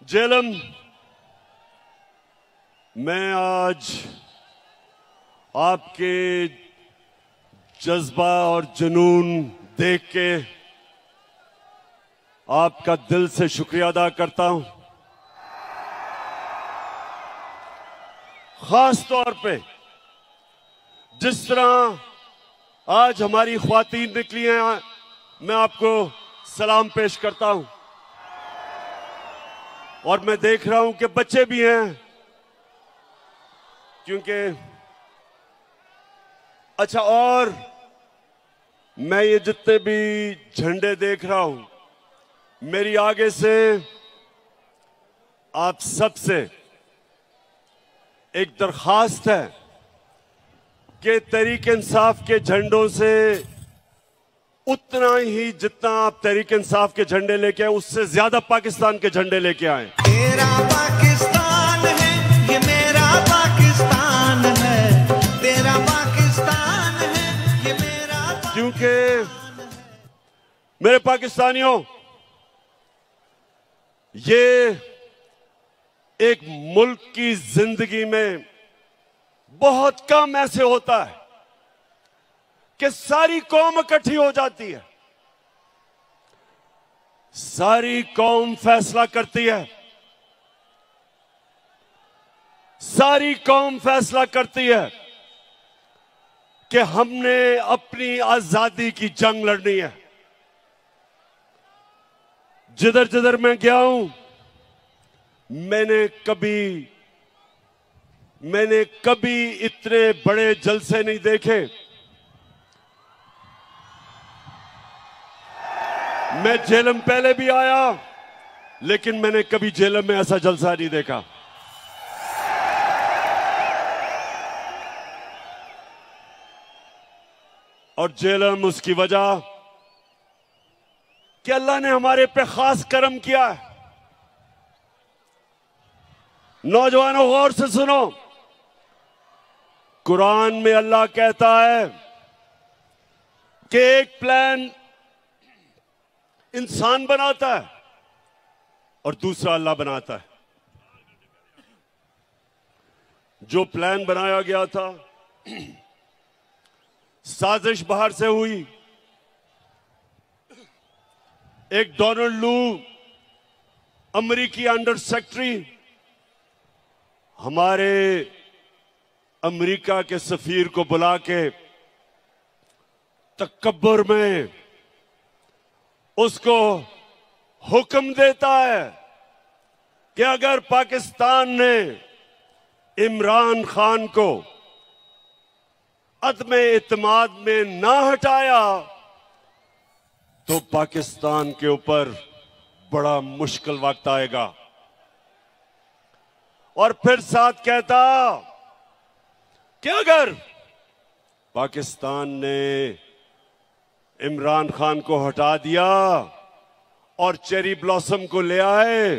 जेलम, मैं आज आपके जज्बा और जुनून देख के आपका दिल से शुक्रिया अदा करता हूं। खास तौर पे जिस तरह आज हमारी ख्वातीन निकली हैं, मैं आपको सलाम पेश करता हूं। और मैं देख रहा हूं कि बच्चे भी हैं, क्योंकि अच्छा, और मैं ये जितने भी झंडे देख रहा हूं, मेरी आगे से आप सबसे एक दरखास्त है कि तहरीक इंसाफ के झंडों से उतना ही जितना आप तहरीक इंसाफ के झंडे लेके आए, उससे ज्यादा पाकिस्तान के झंडे लेके आए। तेरा पाकिस्तान है, ये मेरा पाकिस्तान है, तेरा पाकिस्तान है, ये मेरा पाकिस्तान। क्योंकि मेरे पाकिस्तानियों, ये एक मुल्क की जिंदगी में बहुत कम ऐसे होता है कि सारी कौम इकट्ठी हो जाती है, सारी कौम फैसला करती है, सारी कौम फैसला करती है कि हमने अपनी आजादी की जंग लड़नी है। जिधर जिधर मैं गया हूं, मैंने कभी इतने बड़े जलसे नहीं देखे। मैं जेलम पहले भी आया, लेकिन मैंने कभी जेलम में ऐसा जलसा नहीं देखा। और जेलम उसकी वजह कि अल्लाह ने हमारे पे खास करम किया है। नौजवानों, गौर से सुनो, कुरान में अल्लाह कहता है कि एक प्लान इंसान बनाता है और दूसरा अल्लाह बनाता है। जो प्लान बनाया गया था, साजिश बाहर से हुई। एक डोनाल्ड लू, अमेरिकी अंडर सेक्रेटरी, हमारे अमेरिका के सफीर को बुला के तकब्बुर में उसको हुक्म देता है कि अगर पाकिस्तान ने इमरान खान को अदम इत्मीनान में ना हटाया तो पाकिस्तान के ऊपर बड़ा मुश्किल वक्त आएगा। और फिर साथ कहता कि अगर पाकिस्तान ने इमरान खान को हटा दिया और चेरी ब्लॉसम को ले आए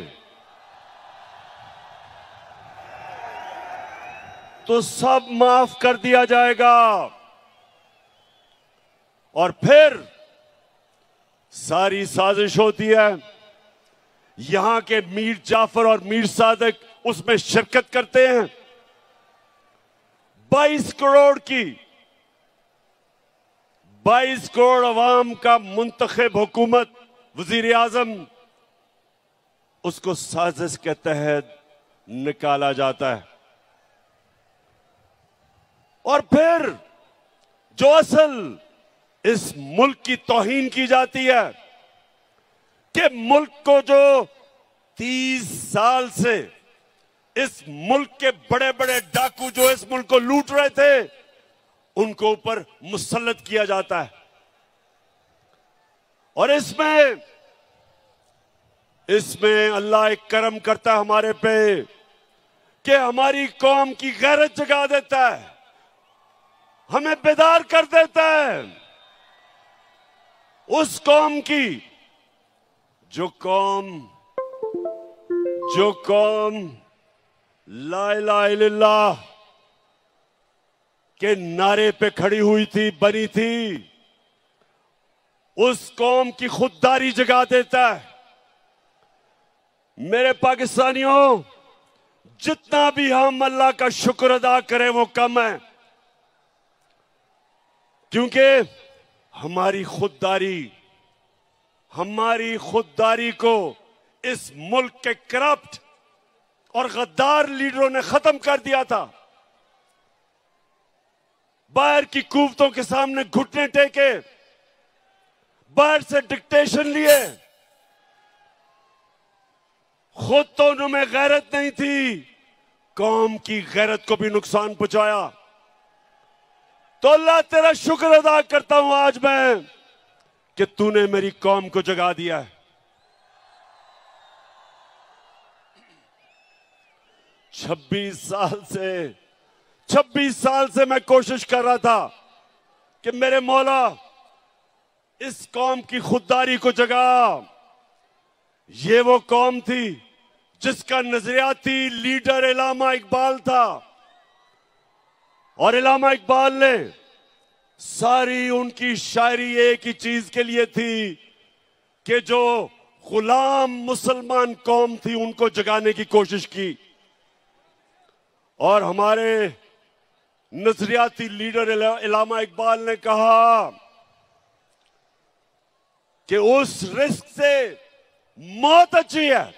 तो सब माफ कर दिया जाएगा। और फिर सारी साजिश होती है, यहां के मीर जाफर और मीर सादिक उसमें शिरकत करते हैं। 22 करोड़ अवाम का मुंतखब हुकूमत, वजीर आजम, उसको साजिश के तहत निकाला जाता है। और फिर जो असल इस मुल्क की तौहीन की जाती है कि मुल्क को जो 30 साल से इस मुल्क के बड़े बड़े डाकू जो इस मुल्क को लूट रहे थे, उनको ऊपर मुसल्लत किया जाता है। और इसमें अल्लाह एक करम करता है हमारे पे कि हमारी कौम की गैरत जगा देता है, हमें बेदार कर देता है। उस कौम की जो कौम ला इलाहा इल्लल्लाह के नारे पे खड़ी हुई थी, बनी थी, उस कौम की खुददारी जगा देता है। मेरे पाकिस्तानियों, जितना भी हम अल्लाह का शुक्र अदा करें वो कम है, क्योंकि हमारी खुददारी को इस मुल्क के करप्ट और गद्दार लीडरों ने खत्म कर दिया था। बाहर की कुव्वतों के सामने घुटने टेके, बाहर से डिक्टेशन लिए, खुद तो उनमें गैरत नहीं थी, कौम की गैरत को भी नुकसान पहुंचाया। तो अल्लाह तेरा शुक्र अदा करता हूं आज मैं कि तूने मेरी कौम को जगा दिया है। 26 साल से मैं कोशिश कर रहा था कि मेरे मौला इस कौम की खुददारी को जगा। ये वो कौम थी जिसका नजरियाती लीडर इलामा इकबाल था, और इलामा इकबाल ने सारी उनकी शायरी एक ही चीज के लिए थी कि जो गुलाम मुसलमान कौम थी उनको जगाने की कोशिश की। और हमारे नजरियाती लीडर इलामा इकबाल ने कहा कि उस रिस्क से मौत अच्छी है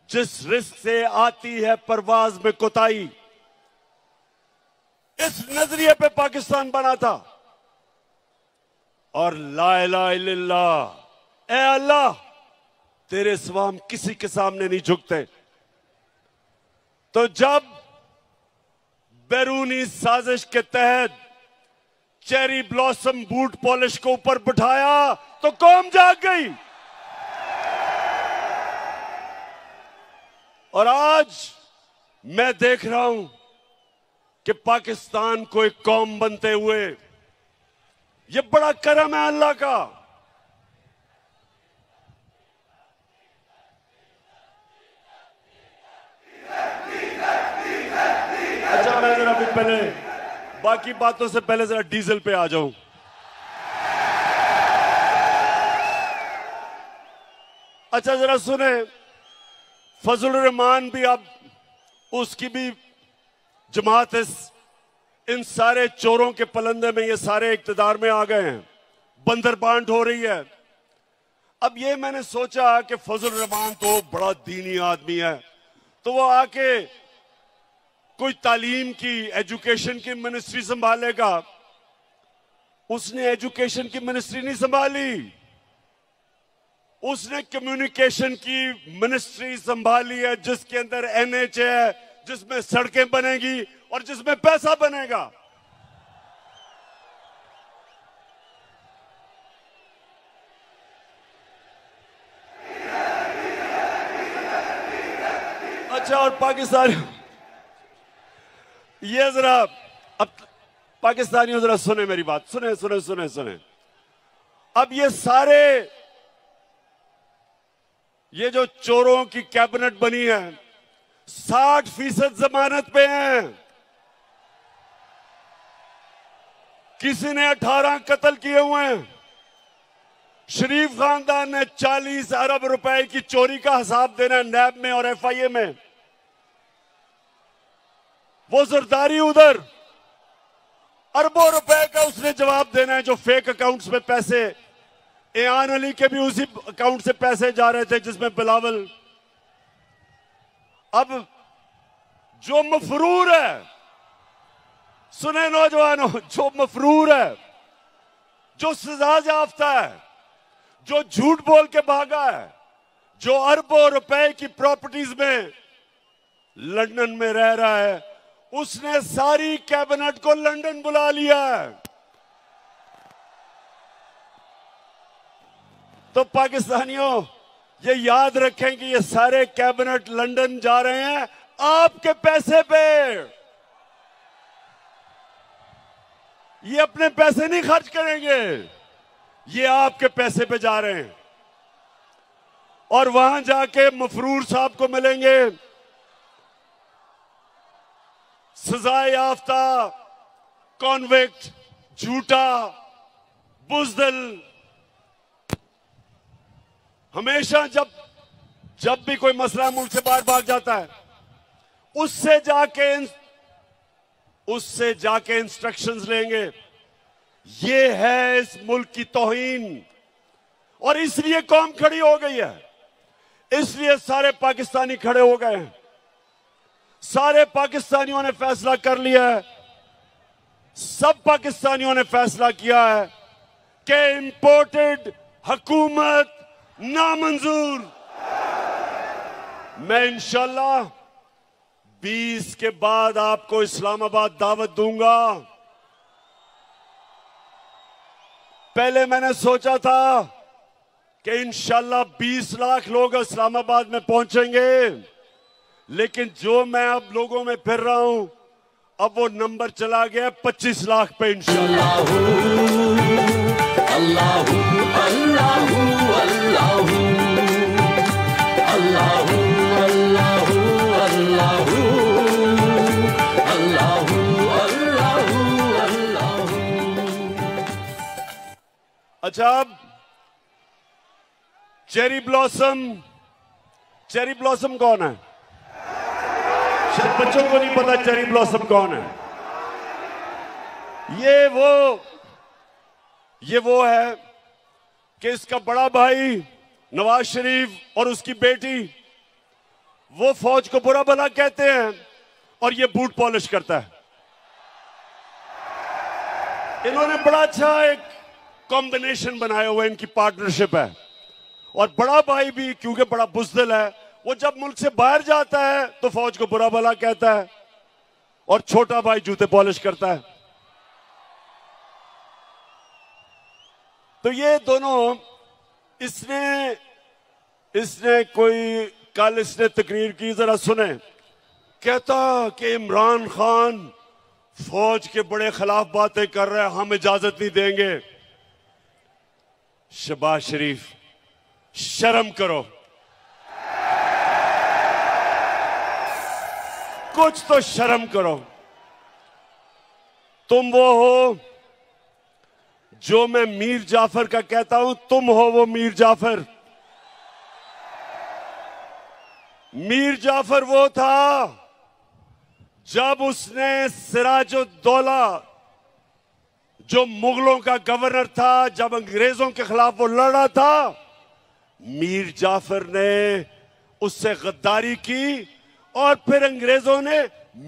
जिस रिस्क से आती है परवाज में कोताही। इस नजरिए पे पाकिस्तान बना था। और ला इलाहा इल्लल्लाह, ए अल्लाह तेरे सिवा हम किसी के सामने नहीं झुकते। तो जब बैरूनी साजिश के तहत चेरी ब्लॉसम बूट पॉलिश को ऊपर बिठाया तो कौम जाग गई। और आज मैं देख रहा हूं कि पाकिस्तान को एक कौम बनते हुए, ये बड़ा करम है अल्लाह का। अच्छा, मैं जरा भी पहले बाकी बातों से पहले जरा डीजल पे आ जाऊं। अच्छा जरा सुने, फजलुर रहमान भी, अब उसकी भी जमात इन सारे चोरों के पलंदे में, ये सारे इक्तदार में आ गए हैं, बंदर बांट हो रही है। अब ये मैंने सोचा कि फजलुर रहमान तो बड़ा दीनी आदमी है, तो वो आके कोई तालीम की, एजुकेशन की मिनिस्ट्री संभालेगा। उसने एजुकेशन की मिनिस्ट्री नहीं संभाली, उसने कम्युनिकेशन की मिनिस्ट्री संभाली है, जिसके अंदर एनएच है, जिसमें सड़कें बनेगी और जिसमें पैसा बनेगा। अच्छा, और पाकिस्तानी, ये जरा, अब पाकिस्तानियों जरा सुने मेरी बात, सुने सुने सुने सुने। अब ये सारे, ये जो चोरों की कैबिनेट बनी है 60% जमानत पे हैं। किसी ने 18 कत्ल किए हुए हैं। शरीफ खानदान ने 40 अरब रुपए की चोरी का हिसाब देना है नैब में और एफआईए में। वो जरदारी उधर अरबों रुपए का उसने जवाब देना है, जो फेक अकाउंट्स में पैसे, एयान अली के भी उसी अकाउंट से पैसे जा रहे थे जिसमें बिलावल। अब जो मफरूर है, सुने नौजवानों, जो मफरूर है, जो सजा याफ्ता है, जो झूठ बोल के भागा है, जो अरबों रुपए की प्रॉपर्टीज में लंदन में रह रहा है, उसने सारी कैबिनेट को लंदन बुला लिया है। तो पाकिस्तानियों ये याद रखें कि ये सारे कैबिनेट लंदन जा रहे हैं आपके पैसे पे। ये अपने पैसे नहीं खर्च करेंगे, ये आपके पैसे पे जा रहे हैं। और वहां जाके मफरूर साहब को मिलेंगे, सजा याफ्ता, कॉन्विक्ट, झूठा, बुज़दिल। हमेशा जब जब भी कोई मसला मुल्क से बाहर भाग जाता है, उससे जाके इंस्ट्रक्शंस लेंगे। ये है इस मुल्क की तौहीन। और इसलिए कौम खड़ी हो गई है, इसलिए सारे पाकिस्तानी खड़े हो गए हैं। सारे पाकिस्तानियों ने फैसला कर लिया है, सब पाकिस्तानियों ने फैसला किया है कि इंपोर्टेड हुकूमत नामंजूर। मैं इंशाल्लाह 20 के बाद आपको इस्लामाबाद दावत दूंगा। पहले मैंने सोचा था कि इंशाल्लाह 20 लाख लोग इस्लामाबाद में पहुंचेंगे, लेकिन जो मैं अब लोगों में फिर रहा हूं, अब वो नंबर चला गया 25 लाख पे इंशाल्लाह। अल्लाहू अल्लाहू अल्लाहू अल्लाहू अल्लाहू अल्लाहू अल्लाहू अल्लाहू अल्लाहू। अच्छा, अब चेरी ब्लॉसम कौन है? शायद बच्चों को नहीं पता चेरी ब्लॉसम कौन है। ये वो है कि इसका बड़ा भाई नवाज शरीफ और उसकी बेटी, वो फौज को बुरा भला कहते हैं और ये बूट पॉलिश करता है। इन्होंने बड़ा अच्छा एक कॉम्बिनेशन बनाया हुआ, इनकी पार्टनरशिप है। और बड़ा भाई भी क्योंकि बड़ा बुज़दिल है, वो जब मुल्क से बाहर जाता है तो फौज को बुरा भला कहता है, और छोटा भाई जूते पॉलिश करता है। तो ये दोनों, इसने कोई कल इसने तकरीर की, जरा सुने। कहता कि इमरान खान फौज के बड़े खिलाफ बातें कर रहे हैं, हम इजाजत नहीं देंगे। शहबाज शरीफ, शर्म करो, कुछ तो शर्म करो। तुम वो हो जो मैं मीर जाफर का कहता हूं, तुम हो वो मीर जाफर। मीर जाफर वो था जब उसने सिराजुद्दौला, जो मुगलों का गवर्नर था, जब अंग्रेजों के खिलाफ वो लड़ा था, मीर जाफर ने उससे गद्दारी की और फिर अंग्रेजों ने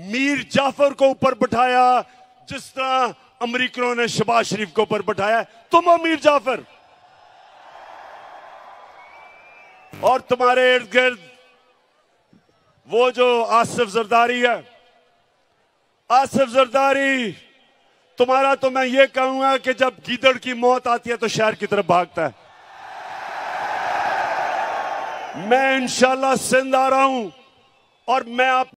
मीर जाफर को ऊपर बिठाया, जिस तरह अमेरिकनों ने शहबाज शरीफ को ऊपर बिठाया। तुम हो मीर जाफर। और तुम्हारे इर्द गिर्द वो जो आसिफ जरदारी है, आसिफ जरदारी तुम्हारा तो मैं ये कहूंगा कि जब गीदड़ की मौत आती है तो शहर की तरफ भागता है। मैं इंशाल्लाह सिंध आ रहा हूं और मैं आप